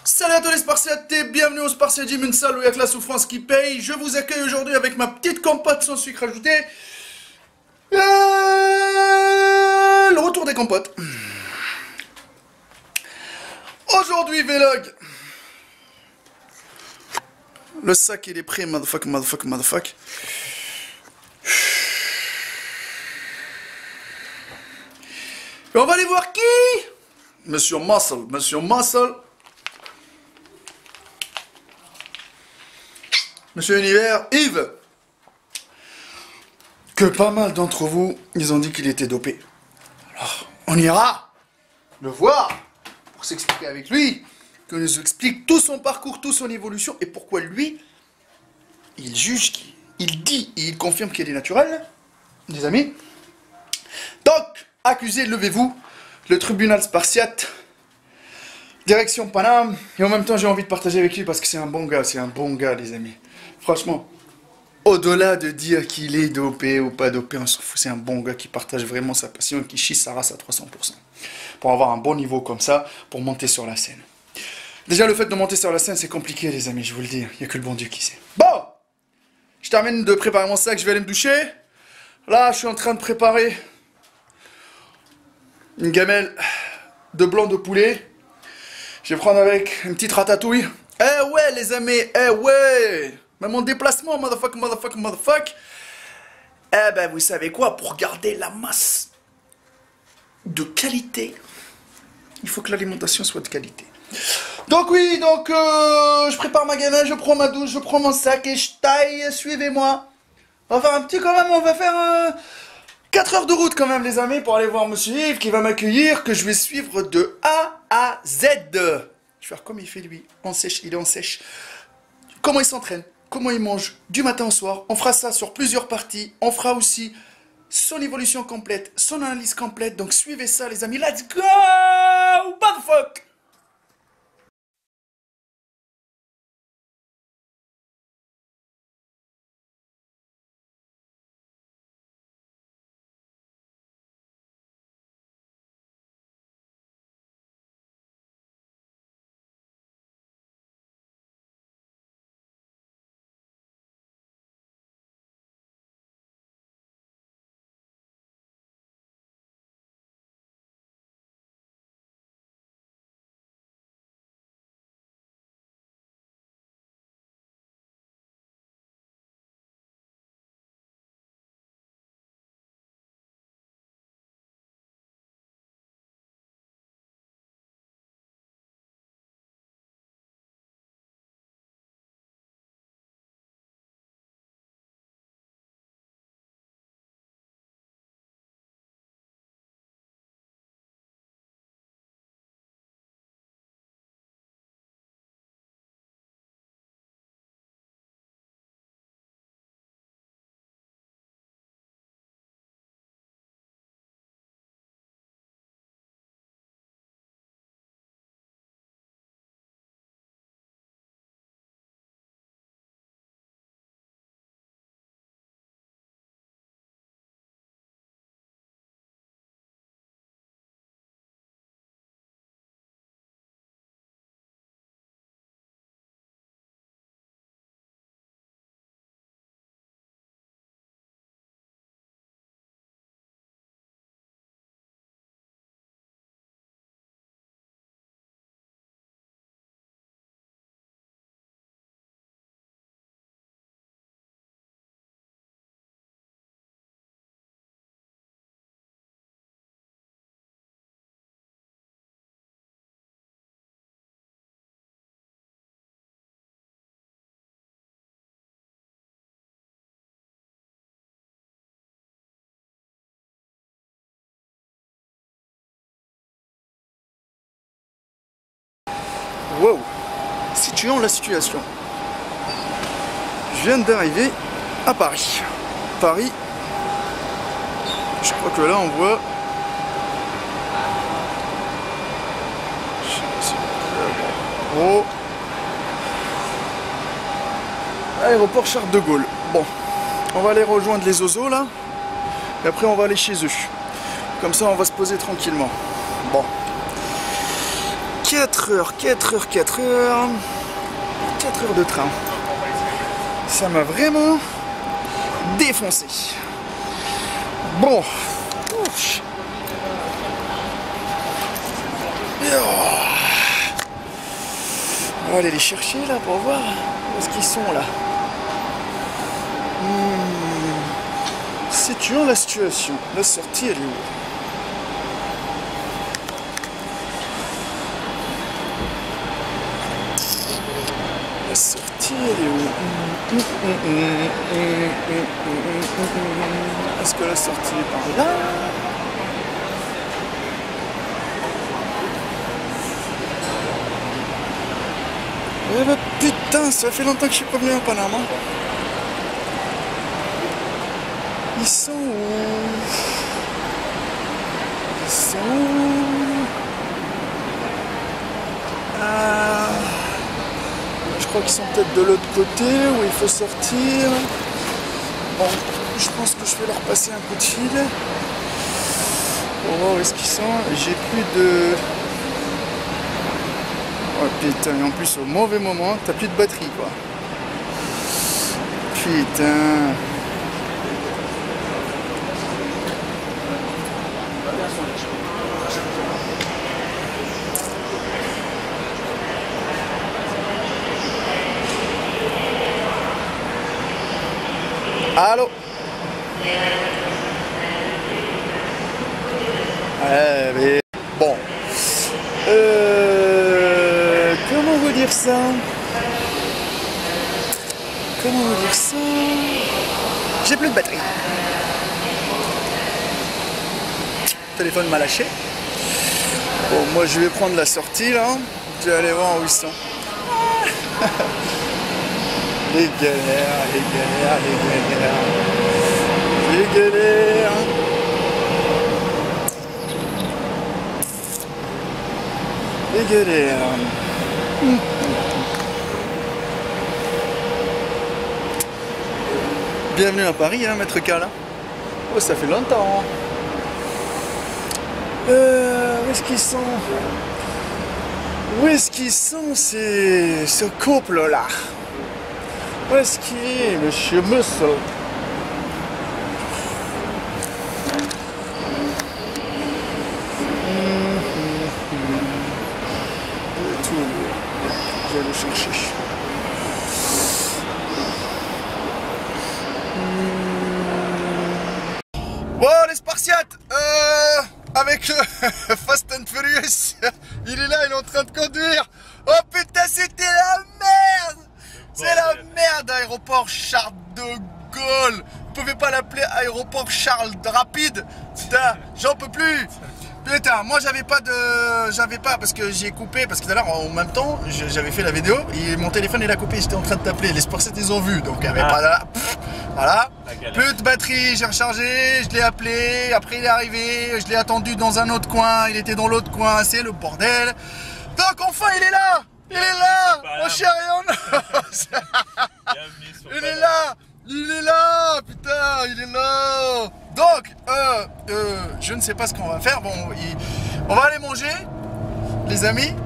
Salut à tous les Spartiates et bienvenue au Spartiate Gym, une salle où il y a que la souffrance qui paye. Je vous accueille aujourd'hui avec ma petite compote sans sucre ajouté. Le retour des compotes. Aujourd'hui, vlog. Le sac il est prêt, motherfuck. Et on va aller voir qui? Monsieur Muscle. Monsieur Univers, Yves, que pas mal d'entre vous, ils ont dit qu'il était dopé. Alors, on ira le voir pour s'expliquer avec lui, qu'il nous explique tout son parcours, toute son évolution, et pourquoi lui, il juge, il dit et il confirme qu'il est naturel, les amis. Donc, accusé, levez-vous, le tribunal spartiate, direction Paname, et en même temps j'ai envie de partager avec lui parce que c'est un bon gars, les amis. Franchement, au-delà de dire qu'il est dopé ou pas dopé, on s'en fout, c'est un bon gars qui partage vraiment sa passion et qui chie sa race à 300%. Pour avoir un bon niveau comme ça, pour monter sur la scène. Déjà, le fait de monter sur la scène, c'est compliqué, les amis, je vous le dis. Il n'y a que le bon Dieu qui sait. Bon, je termine de préparer mon sac, je vais aller me doucher. Là, je suis en train de préparer une gamelle de blanc de poulet. Je vais prendre avec une petite ratatouille. Eh ouais, les amis, eh ouais. Même en déplacement, motherfuck. Eh ben, vous savez quoi, pour garder la masse de qualité, il faut que l'alimentation soit de qualité. Donc oui, je prépare ma gamelle, je prends ma douche, je prends mon sac et je taille, suivez-moi. On va faire un petit quand même, on va faire 4 heures de route quand même, les amis, pour aller voir Monsieur Yves qui va m'accueillir, que je vais suivre de A à Z. Je vais faire comme il fait lui, il est en sèche. Comment il s'entraîne, comment il mange, du matin au soir. On fera ça sur plusieurs parties. On fera aussi son évolution complète, son analyse complète. Donc suivez ça, les amis. Let's go! Motherfuck! Wow, situons la situation. Je viens d'arriver à Paris. Paris, je crois que là on voit... Oh. Aéroport Charles de Gaulle. Bon, on va aller rejoindre les Ozos là. Et après on va aller chez eux. Comme ça on va se poser tranquillement. Bon. 4 heures de train. Ça m'a vraiment défoncé. Bon. Ouf. On va aller les chercher là pour voir où est-ce qu'ils sont là. Situons la situation. La sortie, elle est où? La sortie, elle est où? Est-ce que la sortie est par là? Eh bah putain, ça fait longtemps que je suis pas venu en Panama. Ils sont où? Ils sont où? Je crois qu'ils sont peut-être de l'autre côté où il faut sortir. Bon, je pense que je vais leur passer un coup de fil. Pour voir où est-ce qu'ils sont. J'ai plus de... Oh putain, et en plus au mauvais moment, t'as plus de batterie quoi. Putain. Allô? Mais... Bon. Comment vous dire ça? Comment vous dire ça? J'ai plus de batterie. Le téléphone m'a lâché. Bon, moi je vais prendre la sortie là. Je vais aller voir où ils sont. Les galères, les galères, les galères. Les galères. Les galères. Bienvenue à Paris, hein, Maître Cal. Oh, ça fait longtemps. Où est-ce qu'ils sont? Où est-ce qu'ils sont, ce couple-là? Où est-ce qu'il est, monsieur Muscle? Je vais le chercher. Bon, les Spartiates, avec Fast and Furious, il est là, il est en train de conduire. Oh putain, c'était la merde! C'est la merde, aéroport Charles de Gaulle. Vous pouvez pas l'appeler aéroport Charles Rapide. Putain, j'en peux plus. Putain, moi j'avais pas, parce que j'ai coupé, parce que tout à l'heure en même temps j'avais fait la vidéo et mon téléphone il a coupé, j'étais en train de t'appeler, les Spartiates ils ont vu, donc il n'y avait pas de... Voilà, plus de batterie, j'ai rechargé, je l'ai appelé, après il est arrivé, je l'ai attendu dans un autre coin, il était dans l'autre coin, c'est le bordel. Donc enfin il est là. Il est là, mon cher Yann. Il est là. Il est là, putain, il est là. Donc, je ne sais pas ce qu'on va faire. Bon, on va aller manger, les amis.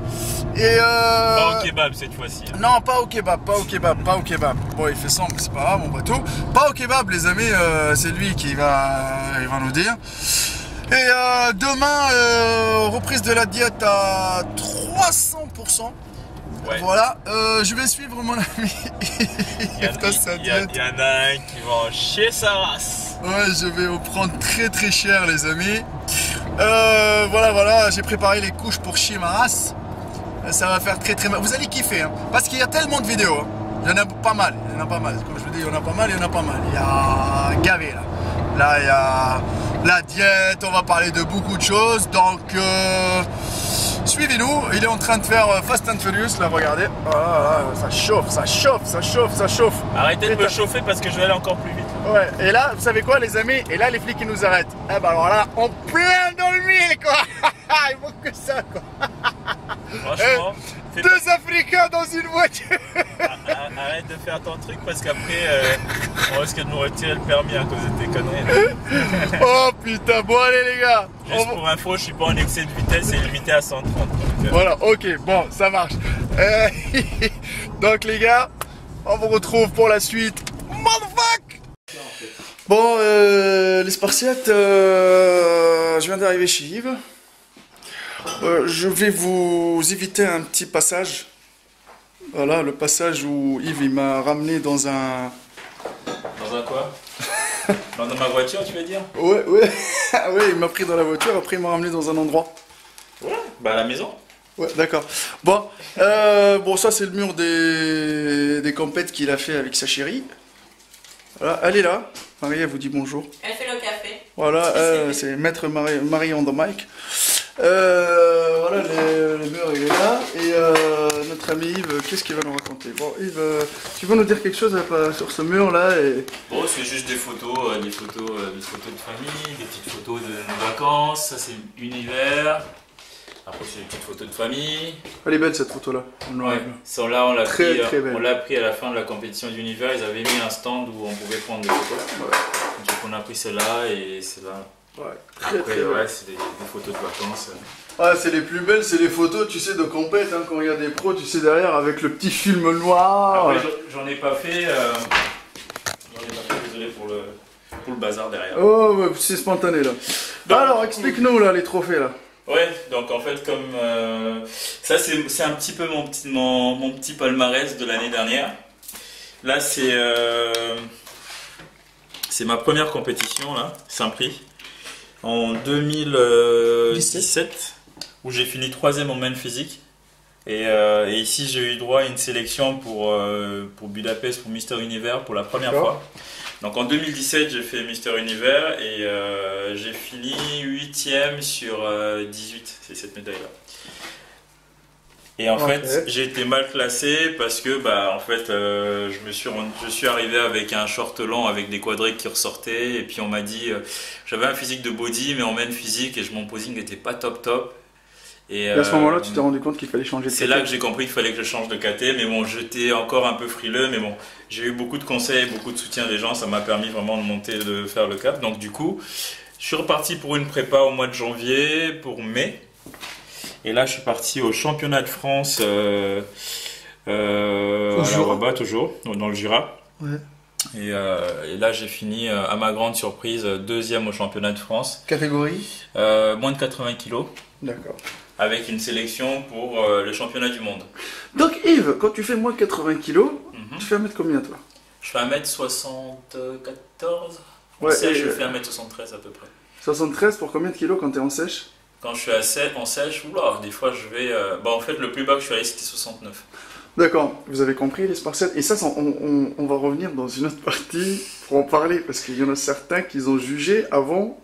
Et pas au kebab cette fois-ci. Hein. Non, pas au kebab, pas au kebab, pas au kebab. Bon, il fait sombre, c'est pas grave, on va tout. Pas au kebab, les amis, c'est lui qui va nous dire. Et demain, reprise de la diète à 300%. Ouais. Voilà, je vais suivre mon ami. Il y en a un qui va en chier sa race. Ouais, je vais vous prendre très très cher, les amis. Voilà, j'ai préparé les couches pour chier ma race. Ça va faire très très mal. Vous allez kiffer, hein, parce qu'il y a tellement de vidéos. Hein. Il y en a pas mal, Comme je vous dis, il y en a pas mal, Il y a gavé là. Là, il y a la diète, on va parler de beaucoup de choses. Donc, suivez-nous. Il est en train de faire Fast and Furious, là, regardez. Voilà, ça chauffe. Arrêtez de me chauffer parce que je vais aller encore plus vite. Ouais, et là, vous savez quoi, les amis? Et là, les flics, ils nous arrêtent. Eh ben alors là, en plein dans le mille, quoi. Il manque que ça, quoi. Franchement, deux Africains dans une voiture. Arrête de faire ton truc parce qu'après on risque de nous retirer le permis à cause de tes conneries. Oh putain, bon allez les gars. Juste pour info, je suis pas en excès de vitesse et limité à 130. Voilà, ok, bon, ça marche. Donc les gars, on vous retrouve pour la suite. Motherfuck! Bon, les Spartiates, je viens d'arriver chez Yves. Je vais vous éviter un petit passage. Voilà, le passage où Yves il m'a ramené dans un... Dans un quoi? Dans ma voiture, tu veux dire? Ouais, ouais, ouais, il m'a pris dans la voiture, après il m'a ramené dans un endroit. Ouais, bah à la maison. Ouais, d'accord. Bon, bon, ça c'est le mur des compètes qu'il a fait avec sa chérie. Voilà, elle est là. Marie, elle vous dit bonjour. Elle fait le café. Voilà, c'est Maître Marie on the mic. Voilà, le mur il est là. Et notre ami Yves, qu'est-ce qu'il va nous raconter? Bon, Yves, tu veux nous dire quelque chose sur ce mur là Bon, c'est juste des photos de famille, des petites photos de vacances. Ça c'est univers. Après c'est des petites photos de famille. Elle est belle cette photo là. Ouais. Ça, là on l'a pris, très belle. on l'a pris à la fin de la compétition d'univers. Ils avaient mis un stand où on pouvait prendre des photos. Ouais. Donc on a pris celle-là et celle-là. Ouais, Après, très ouais, belle. c'est des photos de vacances. Ah, c'est les plus belles, c'est les photos, tu sais, de compète, hein, quand il y a des pros, tu sais, derrière, avec le petit film noir. Après, j'en ai pas fait. Désolé pour le bazar derrière. Oh, ouais, c'est spontané là. Donc, alors, explique-nous là, les trophées là. Ouais, donc en fait, comme ça, c'est un petit peu mon petit palmarès de l'année dernière. Là, c'est ma première compétition, là, Saint-Prix, en 2017, où j'ai fini 3e en main physique. Et ici, j'ai eu droit à une sélection pour Budapest, pour Mister Univers, pour la première fois. Donc en 2017, j'ai fait Mister Univers et j'ai fini 8e sur 18, c'est cette médaille-là. Et en fait, j'ai été mal classé parce que en fait, je suis arrivé avec un short long avec des quadriques qui ressortaient et puis on m'a dit, j'avais un physique de body mais en main physique et mon posing n'était pas top. Et à ce moment-là, tu t'es rendu compte qu'il fallait changer de KT. C'est là que j'ai compris qu'il fallait que je change de KT, mais bon, j'étais encore un peu frileux, mais bon, j'ai eu beaucoup de conseils, beaucoup de soutien des gens, ça m'a permis vraiment de faire le cap. Donc du coup, je suis reparti pour une prépa au mois de janvier, pour mai. Et là, je suis parti au championnat de France, à la Wabat, toujours, dans le Jura. Ouais. Et là, j'ai fini, à ma grande surprise, 2e au championnat de France. Catégorie Moins de 80 kilos. D'accord. Avec une sélection pour le championnat du monde. Donc Yves, quand tu fais moins de 80 kilos, tu fais 1m combien toi? Je fais 1m74. Ouais, je fais 1m73 à peu près. 73 pour combien de kilos quand t'es en sèche? Quand je suis en sèche, oula, des fois je vais... en fait, le plus bas que je suis allé, c'était 69. D'accord, vous avez compris les Spartiates. Et ça, on va revenir dans une autre partie pour en parler, parce qu'il y en a certains qui ont jugé avant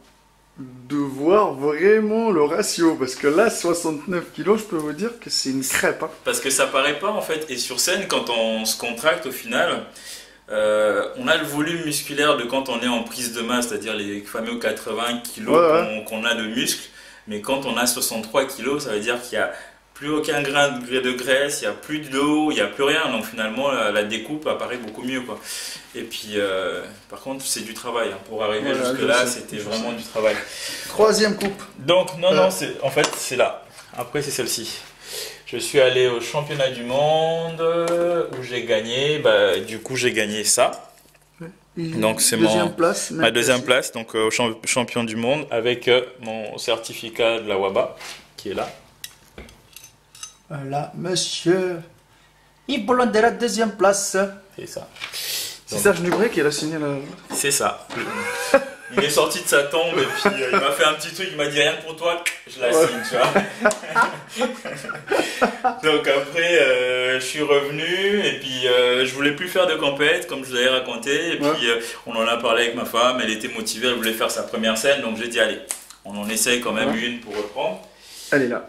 de voir vraiment le ratio, parce que là 69 kilos, je peux vous dire que c'est une crêpe, hein. Parce que ça paraît pas en fait, et sur scène quand on se contracte au final, on a le volume musculaire de quand on est en prise de masse, c'est-à-dire les fameux 80 kilos qu'on a de muscles, mais quand on a 63 kilos, ça veut dire qu'il y a plus aucun grain de graisse, il n'y a plus d'eau, il n'y a plus rien, donc finalement la découpe apparaît beaucoup mieux, quoi. Et puis par contre c'est du travail, hein. Pour arriver jusque là c'était vraiment du travail. 3e coupe. Donc non, en fait c'est là, après c'est celle-ci. Je suis allé au championnat du monde où j'ai gagné, du coup j'ai gagné ça. Donc c'est ma deuxième place, donc au champion du monde avec mon certificat de la WABA qui est là. Voilà, monsieur Yves Bolland de la 2e place. C'est ça. C'est Serge Nubré qui a signé la... C'est ça. Il est sorti de sa tombe et puis il m'a fait un petit truc, il m'a dit rien que pour toi, je la signe, tu vois. Donc après, je suis revenu et puis je voulais plus faire de compète comme je vous avais raconté. Et puis on en a parlé avec ma femme, elle était motivée, elle voulait faire sa première scène, donc j'ai dit allez, on en essaye quand même une pour reprendre. Elle est là.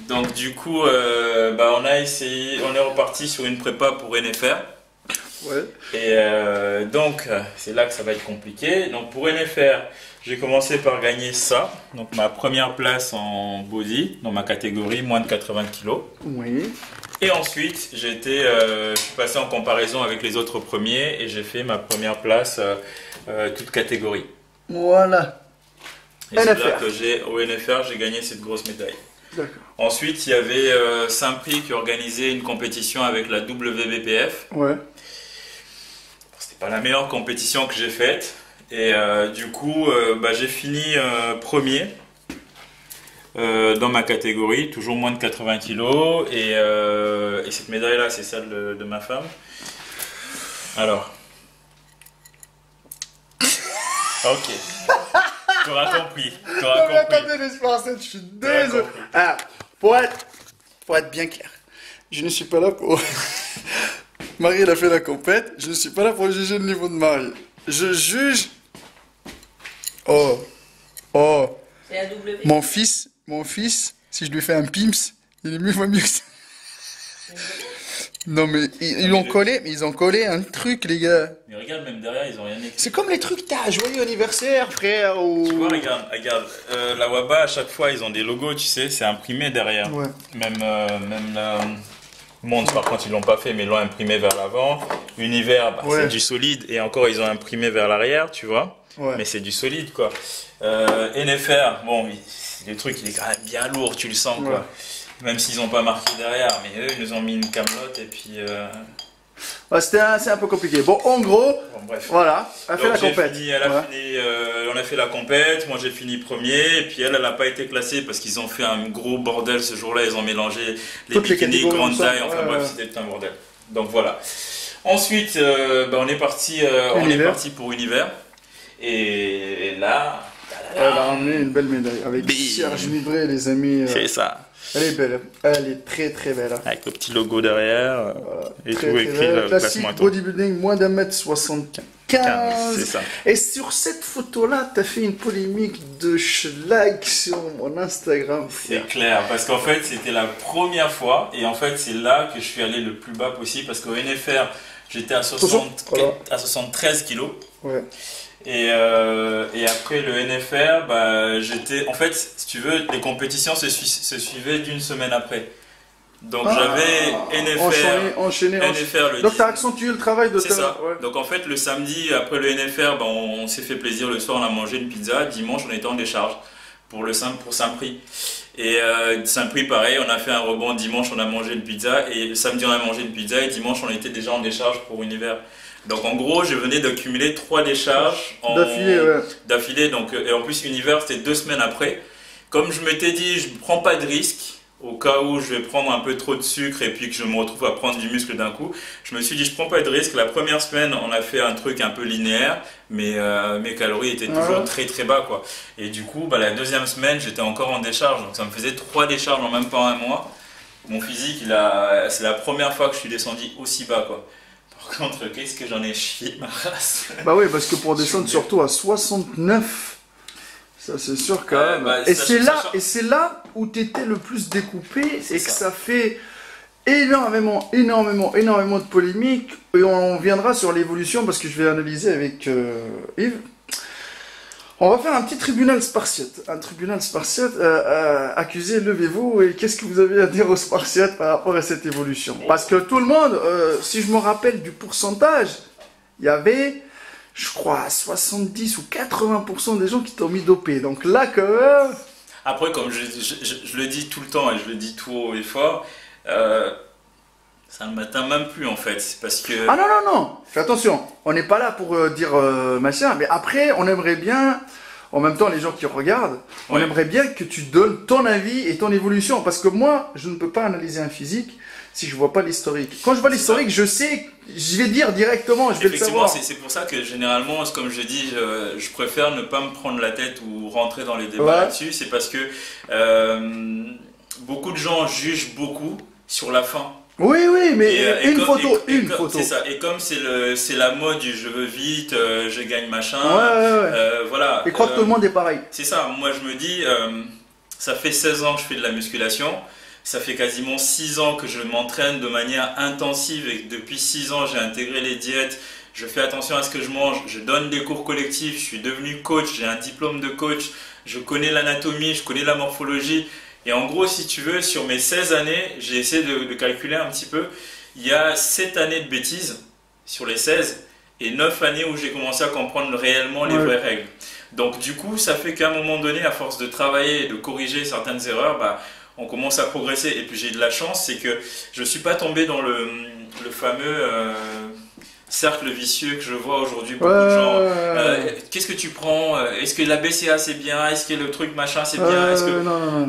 Donc du coup, on a essayé, on est reparti sur une prépa pour NFR. Ouais. Et donc c'est là que ça va être compliqué. Donc pour NFR, j'ai commencé par gagner ça, donc ma première place en body dans ma catégorie moins de 80 kg. Oui. Et ensuite je suis passé en comparaison avec les autres premiers et j'ai fait ma première place toute catégorie. Voilà. Et c'est là que au NFR j'ai gagné cette grosse médaille. D'accord. Ensuite, il y avait Saint-Prix qui organisait une compétition avec la WBPF. Ouais. C'était pas la meilleure compétition que j'ai faite. Et du coup, j'ai fini premier dans ma catégorie, toujours moins de 80 kilos. Et cette médaille-là, c'est celle de ma femme. Alors. Ok. Tu auras compris. Non, mais attendez, je suis désolé. Ah, pour être bien clair, je ne suis pas là pour... Marie, elle a fait la compète. Je ne suis pas là pour juger le niveau de Marie. Je juge... Oh. C'est la W. Mon fils, si je lui fais un pimps, il est mieux que ça. Non mais ils ont collé un truc les gars. Mais regarde, même derrière, ils ont rien écrit. C'est comme les trucs t'as joyeux anniversaire frère ou... Tu vois, regarde, la Waba à chaque fois ils ont des logos, tu sais, c'est imprimé derrière. Ouais. Même la Monde par contre ils l'ont pas fait mais ils l'ont imprimé vers l'avant. Univers, Ouais. c'est du solide et encore ils ont imprimé vers l'arrière, tu vois. Ouais. Mais c'est du solide quoi. NFR, bon, le truc il est quand même bien lourd, tu le sens Ouais. quoi. Même s'ils n'ont pas marqué derrière, mais eux ils nous ont mis une camelote et puis. Ouais, c'est un peu compliqué. Bon, en gros, Bon, bref. voilà, elle a fait la compète. On a fait la compète, moi j'ai fini premier, et puis elle n'a pas été classée parce qu'ils ont fait un gros bordel ce jour-là, ils ont mélangé les Toutes les bikinis, catégories grande taille, ensemble, enfin ouais, bref, c'était tout un bordel. Donc voilà. Ensuite, on est parti pour Univers, et là... Elle a ramené une belle médaille avec Bim. Serge Livret, les amis. C'est ça, Elle est belle, elle est très très belle. avec le petit logo derrière, Voilà, et très, tout très écrit belle. le Classique classement. bodybuilding, moins d'1m75. C'est ça. Et sur cette photo-là, t'as fait une polémique de schlag sur mon Instagram. C'est clair, parce qu'en fait c'était la première fois, et en fait c'est là que je suis allé le plus bas possible, parce qu'au NFR j'étais à 73 kilos. Ouais. Et après le NFR, j'étais... En fait, si tu veux, les compétitions se suivaient d'une semaine après. Donc j'avais enchaîné. NFR le Donc 10. t'as accentué le travail de C'est ça. Ouais. Donc en fait, le samedi, après le NFR, on s'est fait plaisir. Le soir, on a mangé une pizza. Dimanche, on était en décharge pour Saint-Prix. Et Saint-Prix, pareil, on a fait un rebond. Dimanche, on a mangé une pizza. Et le samedi, on a mangé une pizza. Et dimanche, on était déjà en décharge pour Univers. Donc en gros, je venais d'accumuler 3 décharges d'affilée. Donc, et en plus, Univers, c'était 2 semaines après. Comme je m'étais dit, je ne prends pas de risque, au cas où je vais prendre un peu trop de sucre et puis que je me retrouve à prendre du muscle d'un coup. Je me suis dit, je ne prends pas de risque. La première semaine, on a fait un truc un peu linéaire, mais mes calories étaient toujours très très bas, quoi. Et du coup, la deuxième semaine, j'étais encore en décharge. Donc ça me faisait 3 décharges en même pas un mois. Mon physique, c'est la première fois que je suis descendu aussi bas, quoi. Par contre, qu'est-ce que j'en ai chié ma race. Bah oui, parce que pour descendre surtout à 69, ça c'est sûr quand même. Et c'est là où tu étais le plus découpé et que ça fait énormément de polémiques. Et on viendra sur l'évolution parce que je vais analyser avec Yves. On va faire un petit tribunal spartiate. Accusé, levez-vous. Et qu'est-ce que vous avez à dire aux Spartiates par rapport à cette évolution? Parce que tout le monde, si je me rappelle du pourcentage, il y avait, je crois, 70 ou 80% des gens qui t'ont mis dopé. Donc là, quand même... Après, comme je le dis tout le temps et je le dis tout haut et fort, ça ne m'atteint même plus en fait. C'est parce que... Ah non, fais attention. On n'est pas là pour dire machin, mais après, on aimerait bien, en même temps, les gens qui regardent, on aimerait bien que tu donnes ton avis et ton évolution. Parce que moi, je ne peux pas analyser un physique si je vois pas l'historique. Quand je vois l'historique, je sais, je vais dire directement, je vais le savoir. C'est pour ça que généralement, comme je dis, je préfère ne pas me prendre la tête ou rentrer dans les débats là-dessus. C'est parce que beaucoup de gens jugent beaucoup sur la fin. Oui, mais une photo. C'est ça. Et comme c'est la mode du je veux vite, je gagne machin. Voilà. Et crois que tout le monde est pareil. C'est ça. Moi, je me dis, ça fait 16 ans que je fais de la musculation. Ça fait quasiment 6 ans que je m'entraîne de manière intensive et depuis 6 ans, j'ai intégré les diètes. Je fais attention à ce que je mange. Je donne des cours collectifs. Je suis devenu coach. J'ai un diplôme de coach. Je connais l'anatomie. Je connais la morphologie. Et en gros, si tu veux, sur mes 16 années, j'ai essayé de calculer un petit peu. Il y a 7 années de bêtises sur les 16 et 9 années où j'ai commencé à comprendre réellement les vraies règles. Donc du coup, ça fait qu'à un moment donné, à force de travailler et de corriger certaines erreurs, on commence à progresser. Et puis j'ai de la chance, c'est que je ne suis pas tombé dans le fameux cercle vicieux que je vois aujourd'hui. Beaucoup de gens, qu'est-ce que tu prends? Est-ce que la BCA c'est bien? Est-ce que le truc machin c'est bien? Est-ce que, non.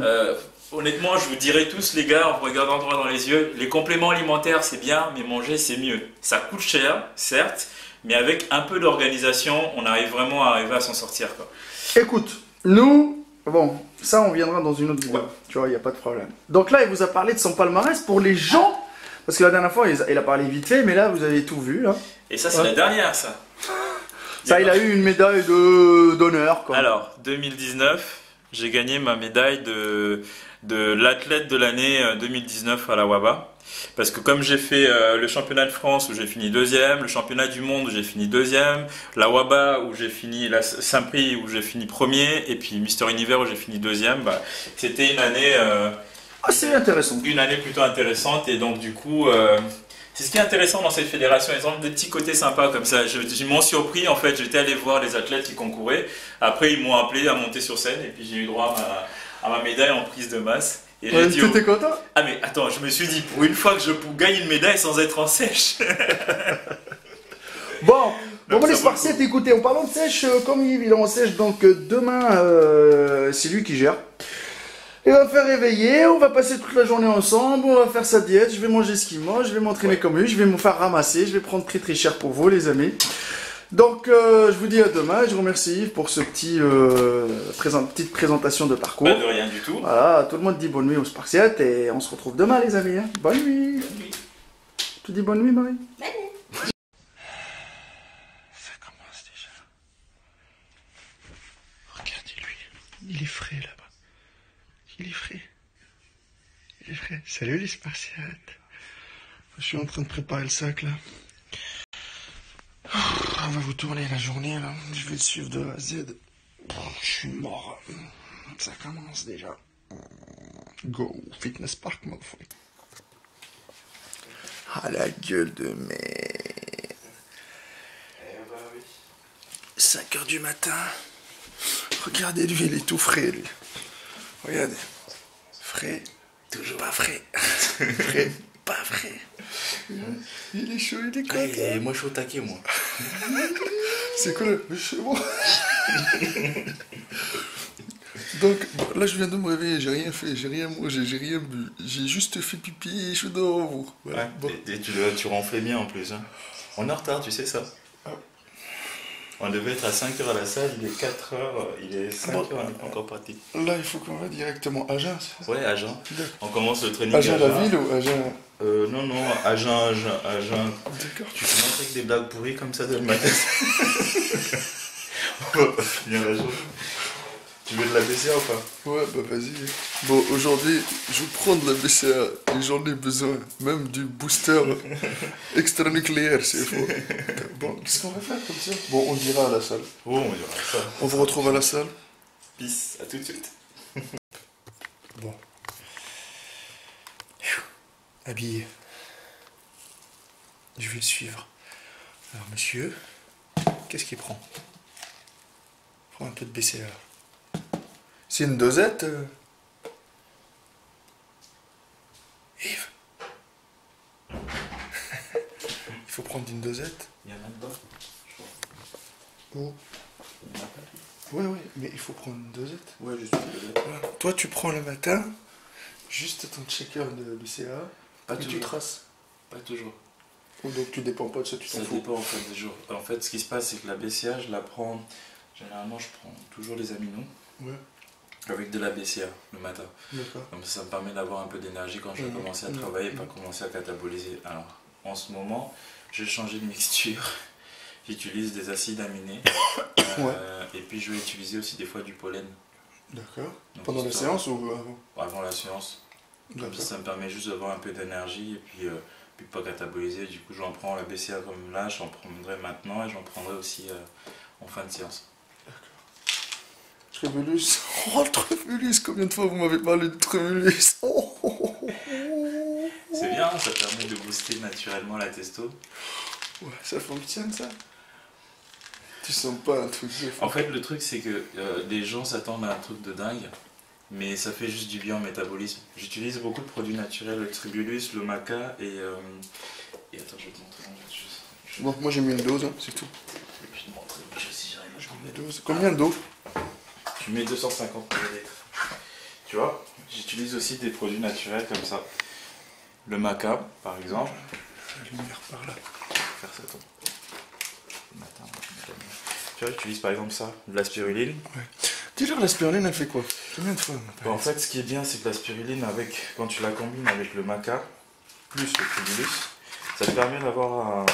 honnêtement, je vous dirais tous les gars, en me regardant droit dans les yeux, les compléments alimentaires c'est bien, mais manger c'est mieux. Ça coûte cher, certes, mais avec un peu d'organisation, on arrive vraiment à s'en sortir, quoi. Écoute, nous, bon, ça on viendra dans une autre vidéo, tu vois, il n'y a pas de problème. Donc là, il vous a parlé de son palmarès pour les gens, parce que la dernière fois, il a parlé vite fait, mais là, vous avez tout vu. Hein. Et ça, c'est la dernière, ça. Ça, il a eu une médaille d'honneur, quoi. Alors, 2019, j'ai gagné ma médaille de l'athlète de l'année 2019 à la WABA. Parce que comme j'ai fait le championnat de France où j'ai fini deuxième, le championnat du monde où j'ai fini deuxième, la WABA où j'ai fini, la Saint-Prix où j'ai fini premier, et puis Mister Univers où j'ai fini deuxième, bah, c'était une année assez intéressante. Une année plutôt intéressante, et donc du coup, c'est ce qui est intéressant dans cette fédération, ils ont des petits côtés sympas comme ça. Je m'en surpris en fait, j'étais allé voir les athlètes qui concouraient, après ils m'ont appelé à monter sur scène, et puis j'ai eu droit à ma médaille en prise de masse. Et ouais, tu étais content? Ah mais attends, je me suis dit, pour une fois que je gagne une médaille sans être en sèche. Bon, les Spartiates, écoutez, en parlant de sèche, comme il est en sèche, donc demain, c'est lui qui gère. Il va me faire réveiller, on va passer toute la journée ensemble, on va faire sa diète, je vais manger ce qu'il mange, je vais m'entraîner comme lui, je vais me faire ramasser, je vais prendre très cher pour vous les amis. Donc je vous dis à demain, je vous remercie pour ce petite présentation de parcours. Pas de rien du tout. Voilà, tout le monde dit bonne nuit aux Spartiates et on se retrouve demain les amis. Hein. Bonne nuit. Bonne nuit. Tu dis bonne nuit Marie? Bonne nuit. Ça commence déjà. Regardez-lui, il est frais là-bas. Il est frais. Il est frais. Salut les Spartiates. Je suis en train de préparer le sac là. On va vous tourner la journée là, je vais le suivre de A à Z. Je suis mort. Ça commence déjà. Go, Fitness Park, motherfucker. Ah la gueule de merde. 5 h du matin. Regardez lui, il est tout frais lui. Regardez. Frais, toujours pas frais. Frais, pas frais. Il est chaud, il est content. Et moi je suis au taquet moi. C'est quoi le chez moi? Donc là je viens de me réveiller, j'ai rien fait, j'ai rien mangé, j'ai rien bu. J'ai juste fait pipi et je suis devant vous. Voilà. Ouais, bon. et tu ronflais bien en plus. Hein. On est en retard, tu sais ça. On devait être à 5 h à la salle, il est 4 h, il est 5 h, on n'est pas encore parti. Là, il faut qu'on va directement à Agen, c'est ça? Ouais, Agen. On commence le training Agen la ville ou Agen? Non, Agen. D'accord. Tu commences avec des blagues pourries comme ça de ma tête. On va pas finir la journée. Tu veux de la BCA ou pas? Ouais, bah vas-y. Bon, aujourd'hui, je vais prendre la BCA et j'en ai besoin. Même du booster extranucléaire, c'est faux. Bon, qu'est-ce qu'on va faire comme ça? Bon, on dira à la salle. Oh, on dira ça. On vous retrouve à la salle. Peace, à tout de suite. Bon. Habillé. Je vais le suivre. Alors, monsieur, qu'est-ce qu'il prend? Il prend un peu de BCA. C'est une dosette Yves. Il faut prendre une dosette. Il y en a dedans. Oh. Ouais, mais il faut prendre une dosette. Ouais, juste une dosette. Voilà. Toi, tu prends le matin, juste ton checker de BCA, Pas et tu toujours. traces. Pas toujours. Ou donc tu dépends pas de ça, tu t'en Ça fous. dépend en fait des jours. En fait, ce qui se passe, c'est que la BCA, je la prends. Généralement, je prends toujours les aminos. Ouais, Avec de la BCA le matin. d'accord. Comme ça me permet d'avoir un peu d'énergie quand je vais commencer à travailler et pas commencer à cataboliser. Alors, en ce moment, j'ai changé de mixture. J'utilise des acides aminés. Et puis, je vais utiliser aussi des fois du pollen. D'accord. Donc, Pendant la histoire- séance ou avant? Avant la séance. Comme D'accord. ça me permet juste d'avoir un peu d'énergie et puis pas cataboliser. Du coup, j'en prends la BCA comme là, j'en prendrai maintenant et j'en prendrai aussi en fin de séance. Tremulus. Oh, le Tremulus, combien de fois vous m'avez parlé de Tremulus? C'est bien, ça permet de booster naturellement la testo. Ouais, ça fonctionne ça? Tu sens pas un truc de fou? En fait, le truc, c'est que les gens s'attendent à un truc de dingue. mais ça fait juste du bien au métabolisme. J'utilise beaucoup de produits naturels, le tribulus, le maca et attends, je vais te montrer juste. Bon, moi j'ai mis une dose, hein, c'est tout. Et puis je vais te montrer si j'arrive à trouver. Une dose. Combien d'eau? Je mets 250 ml. Tu vois, j'utilise aussi des produits naturels comme ça. Le maca, par exemple. La lumière par là. Faire ça, toi. Tu vois, j'utilise par exemple ça, de la spiruline. Ouais. Dis-leur, la spiruline, elle fait quoi? Combien de fois? Bon, en fait, ce qui est bien, c'est que la spiruline, quand tu la combines avec le maca, plus le tribulus, ça te permet d'avoir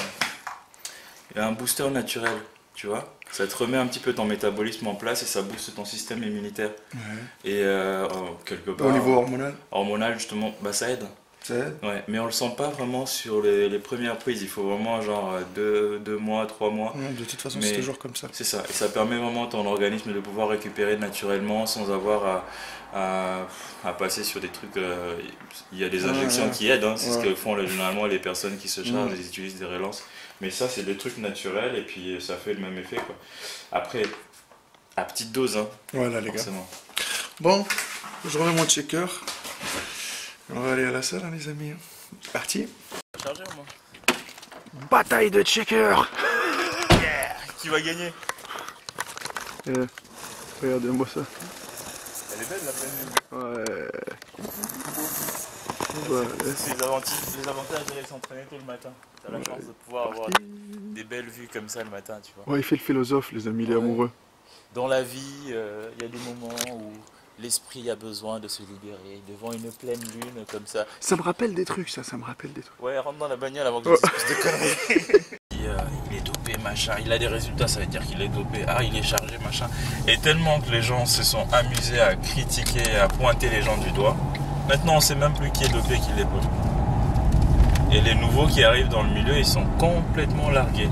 un booster naturel, tu vois. Ça te remet un petit peu ton métabolisme en place et ça booste ton système immunitaire. Ouais. Et quelque part... Au niveau hormonal? Hormonal, justement, bah ça aide. Ça aide? Ouais, mais on le sent pas vraiment sur les premières prises. Il faut vraiment genre 2 mois, 3 mois. Ouais, de toute façon, c'est toujours comme ça. C'est ça. Et ça permet vraiment à ton organisme de pouvoir récupérer naturellement sans avoir à passer sur des trucs. Il y a des injections qui aident. Hein, c'est ce que font généralement les personnes qui se chargent. Ils utilisent des relances. Mais ça, c'est des trucs naturels et puis ça fait le même effet, quoi. Après, à petite dose. Hein, voilà, les forcément. Gars. Bon, je remets mon checker. On va aller à la salle, hein, les amis. C'est parti. Chargé au moins. Bataille de checker. Yeah. Qui va gagner? Regardez-moi ça. Elle est belle la pleine lune. Ouais. C'est les avantages d'aller s'entraîner tôt le matin. Tu as la chance de pouvoir avoir des belles vues comme ça le matin, tu vois. Ouais, il fait le philosophe, les amis, il est amoureux. Dans la vie, il y a des moments où l'esprit a besoin de se libérer devant une pleine lune comme ça. Ça me rappelle des trucs, ça me rappelle des trucs. Ouais, rentre dans la bagnole avant que je dise plus de conneries. Il est dopé, machin, il a des résultats, ça veut dire qu'il est dopé. Ah, il est chargé, machin. Et tellement que les gens se sont amusés à critiquer, à pointer les gens du doigt. Maintenant, on sait même plus qui est dopé, qui l'est pas. Et les nouveaux qui arrivent dans le milieu, ils sont complètement largués.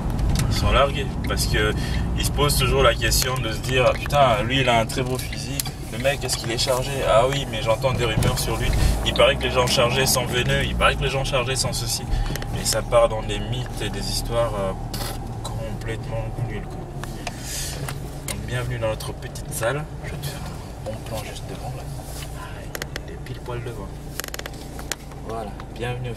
Ils sont largués parce que ils se posent toujours la question de se dire putain, lui il a un très beau physique. Le mec, est-ce qu'il est chargé? Ah oui, mais j'entends des rumeurs sur lui. Il paraît que les gens chargés sont veineux, il paraît que les gens chargés sont ceci. Et ça part dans des mythes et des histoires complètement nulles. Donc bienvenue dans notre petite salle. Je vais te faire un bon plan juste devant là. Il est pile poil devant. Voilà, bienvenue.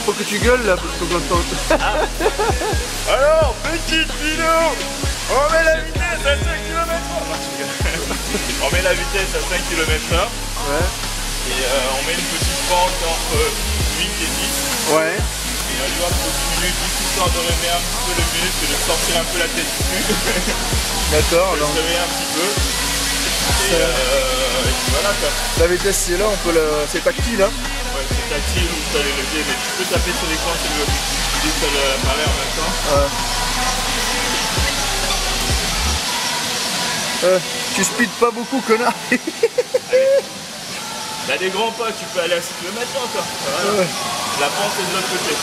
Faut que tu gueules là, parce que j'entends. Alors, petite vidéo, on met la vitesse à 5 km/h. On met la vitesse à 5 km/h. Ouais. Et on met une petite pente entre 8 et 10. Ouais. Et on lui va pour 10 minutes, juste histoire de remettre un petit peu le muscle et de sortir un peu la tête du cul. D'accord, alors. De se réveiller un petit peu. Et puis voilà quoi. La vitesse c'est là, on peut la. C'est tactile hein. Ouais, c'est tactile ou tu as les leviers, mais tu peux taper sur l'écran si tu veux. Tu dis que ça apparaît en même temps. Tu speed pas beaucoup, connard. T'as des grands pas, tu peux aller à 6 km encore. Voilà. Ouais. La pente est de l'autre côté.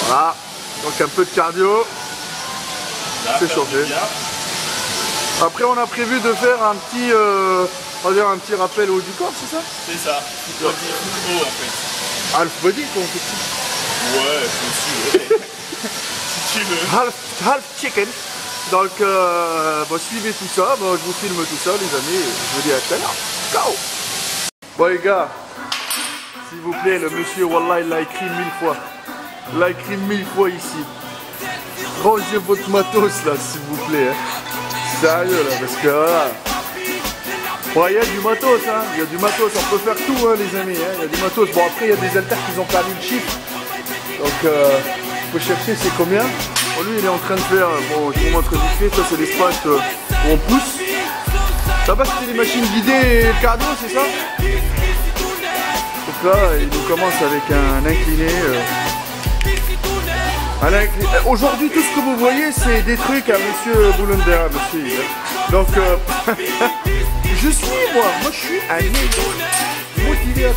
Voilà. Donc un peu de cardio. C'est changé. Après on a prévu de faire un petit on va dire un petit rappel au haut du corps, c'est ça? C'est ça, full body, full haut en fait. Half body quoi en fait. Ouais, si tu veux. Si tu veux. Half chicken. Donc bon, suivez tout ça, bon, je vous filme tout ça les amis, je vous dis à tout à l'heure. Ciao. Bon les gars, s'il vous plaît, le monsieur Wallah il l'a écrit 1000 fois. Il l'a écrit 1000 fois ici. rangez votre matos là, s'il vous plaît. Hein. Sérieux là, parce que voilà. Ouais, il y a du matos, hein. Il y a du matos, on peut faire tout, hein, les amis. Hein. Il y a du matos. Bon, après, il y a des haltères qui ont perdu le chiffre. Donc, faut chercher c'est combien. Bon, lui, il est en train de faire. Bon, je vous montre vite fait. Ça, c'est l'espace où on pousse. Là-bas, c'était les machines guidées et le cardio, c'est ça? Donc là, il nous commence avec un incliné. Aujourd'hui, tout ce que vous voyez, c'est des trucs à monsieur Boulonder, monsieur. Donc, je suis moi je suis un élève motivé à 300%.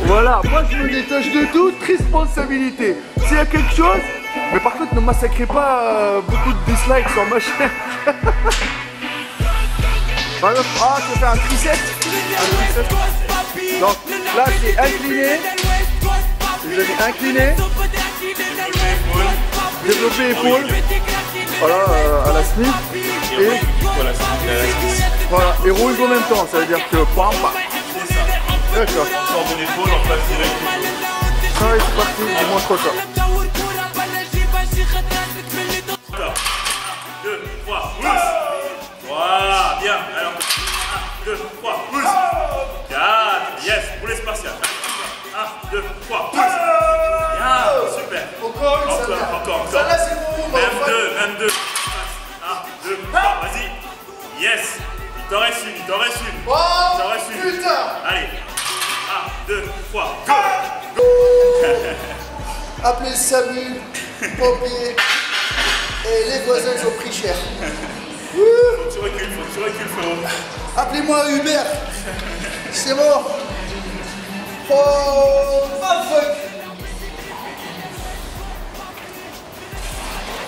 Voilà, moi je me détache de toute responsabilité. S'il y a quelque chose, mais par contre, ne massacrez pas beaucoup de dislikes sur ma chaîne. Par exemple, je vais faire un tricep. Donc là, c'est incliné. Vous avez incliné, développer épaule, voilà, à la SMI, et voilà, et rouge en même temps, ça veut dire que pam. D'accord. Sort de l'épaule, on place direct. Allez, c'est parti, je montre ça. 2, 3, pousse. Voilà, bien. Alors, 1, 2, 3, pousse. 4, yes, poulet spatial. 1, 2, 3, pousse. Bien, super. Encore. Celle-là, c'est bon. Même deux. 1, 2, 3, vas-y. Yes. Il t'en reste une. Oh, putain. Allez. 1, 2, 3, go. Appelez SAMU, pompiers, et les voisins ils ont pris cher. Faut que tu recules, frérot. Appelez-moi Uber. C'est bon. Oh, fuck.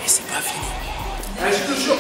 Et c'est pas fini. Je te jure.